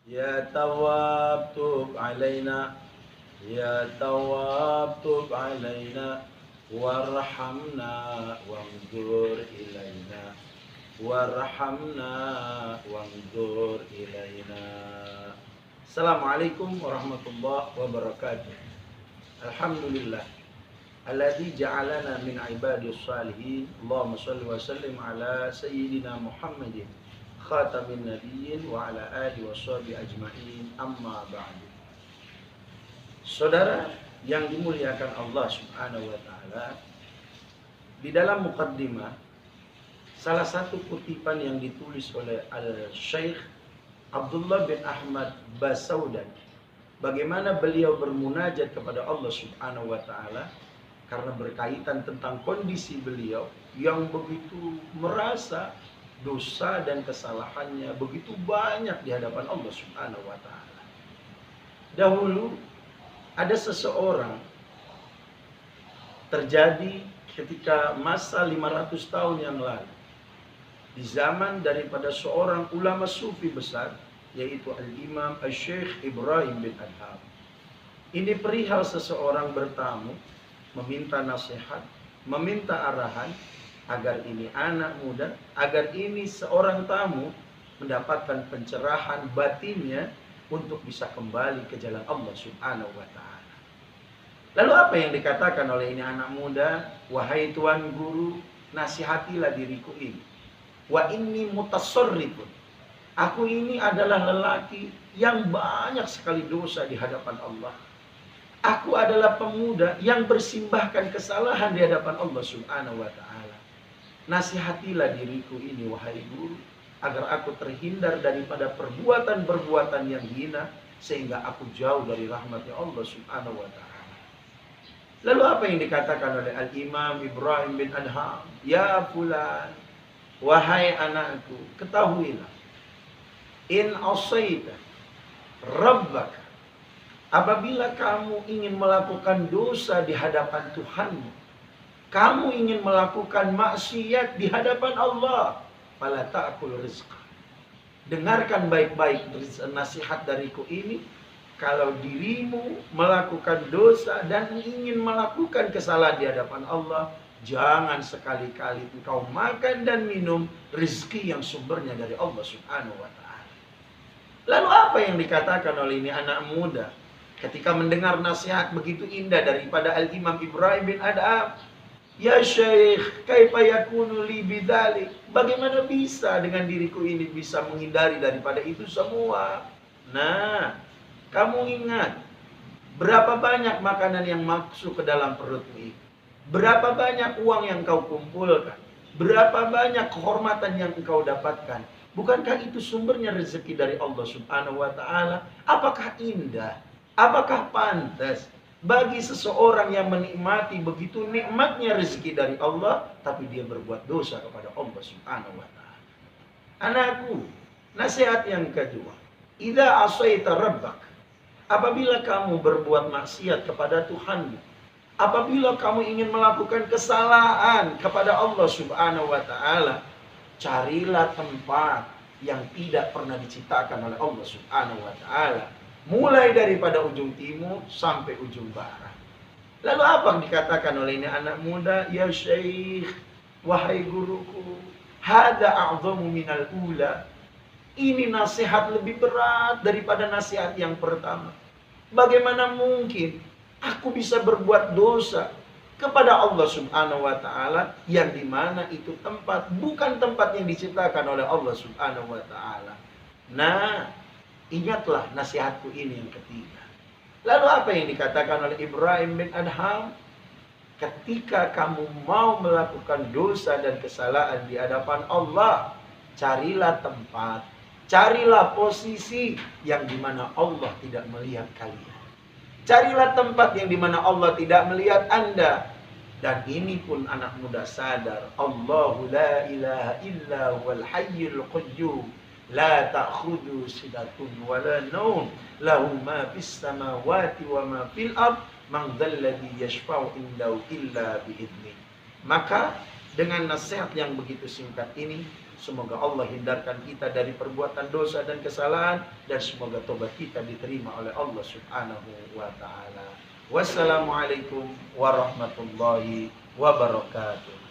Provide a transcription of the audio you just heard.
Ya Tawwab tub alaina, Ya Tawwab tub alaina, warhamna wanzur ilaina, warhamna wanzur ilaina. Assalamualaikum warahmatullahi wabarakatuh. Alhamdulillah alladzi ja'alana min ibadis salihin. Allahumma shalli wa sallim ala sayyidina Muhammadin khatamin nabiyyin wa ala alihi washabihi ajmain, amma ba'du. Saudara yang dimuliakan Allah Subhanahu wa taala, di dalam muqaddimah salah satu kutipan yang ditulis oleh Al-Syeikh Abdullah bin Ahmad Basaudan, bagaimana beliau bermunajat kepada Allah Subhanahu wa taala karena berkaitan tentang kondisi beliau yang begitu merasa dosa dan kesalahannya begitu banyak di hadapan Allah Subhanahu wa taala. Dahulu ada seseorang terjadi ketika masa 500 tahun yang lalu, di zaman daripada seorang ulama sufi besar, yaitu Al-Imam Al-Syekh Ibrahim bin Adham. Ini perihal seseorang bertamu, meminta nasihat, meminta arahan, agar ini anak muda, agar ini seorang tamu mendapatkan pencerahan batinnya untuk bisa kembali ke jalan Allah Subhanahu wa taala. Lalu apa yang dikatakan oleh ini anak muda? Wahai tuan guru, nasihatilah diriku ini. Wa inni mutasorrifun. Aku ini adalah lelaki yang banyak sekali dosa di hadapan Allah. Aku adalah pemuda yang bersimbahkan kesalahan di hadapan Allah Subhanahu wa taala. Nasihatilah diriku ini wahai guru, agar aku terhindar daripada perbuatan-perbuatan yang hina, sehingga aku jauh dari rahmatnya Allah Subhanahu wa taala. Lalu apa yang dikatakan oleh Al-Imam Ibrahim bin Adham? Ya fulan, wahai anakku, ketahuilah, in asaita rabbaka, apabila kamu ingin melakukan dosa di hadapan Tuhanmu, kamu ingin melakukan maksiat di hadapan Allah, fala ta'kul rizqa. Dengarkan baik-baik nasihat dariku ini. Kalau dirimu melakukan dosa dan ingin melakukan kesalahan di hadapan Allah, jangan sekali-kali engkau makan dan minum rezeki yang sumbernya dari Allah Subhanahu wa taala. Lalu apa yang dikatakan oleh ini anak muda ketika mendengar nasihat begitu indah daripada Al-Imam Ibrahim bin Adham? Ya Syekh, kaifa yakunu li bidzalik? Bagaimana bisa dengan diriku ini bisa menghindari daripada itu semua? Nah, kamu ingat berapa banyak makanan yang masuk ke dalam perutmu ini? Berapa banyak uang yang kau kumpulkan? Berapa banyak kehormatan yang engkau dapatkan? Bukankah itu sumbernya rezeki dari Allah Subhanahu wa taala? Apakah indah? Apakah pantas bagi seseorang yang menikmati begitu nikmatnya rezeki dari Allah, tapi dia berbuat dosa kepada Allah Subhanahu wa taala? Anakku, nasihat yang kedua, idza asaita rabbak, apabila kamu berbuat maksiat kepada Tuhanmu, apabila kamu ingin melakukan kesalahan kepada Allah Subhanahu wa taala, carilah tempat yang tidak pernah diciptakan oleh Allah Subhanahu wa taala, mulai daripada ujung timur sampai ujung barat. Lalu apa yang dikatakan oleh ini anak muda? Ya Syekh, wahai guruku, hada a'zamu minal ula. Ini nasihat lebih berat daripada nasihat yang pertama. Bagaimana mungkin aku bisa berbuat dosa kepada Allah Subhanahu wa taala, yang dimana itu tempat bukan tempat yang diciptakan oleh Allah Subhanahu wa taala. Nah, ingatlah nasihatku ini yang ketiga. Lalu apa yang dikatakan oleh Ibrahim bin Adham? Ketika kamu mau melakukan dosa dan kesalahan di hadapan Allah, carilah tempat, carilah posisi yang dimana Allah tidak melihat kalian. Carilah tempat yang dimana Allah tidak melihat Anda. Dan ini pun anak muda sadar, Allahu la ilaha illa huwal hayyul qayyum, la ta'khudhu sinatun wa la naum, lahu ma fis samawati wa ma fil ard, man dzalladzi yashfa'u indahu illa bi'idznih. Maka dengan nasihat yang begitu singkat ini, Semoga Allah hindarkan kita dari perbuatan dosa dan kesalahan, dan semoga tobat kita diterima oleh Allah Subhanahu wa taala. Wassalamualaikum warahmatullahi wabarakatuh.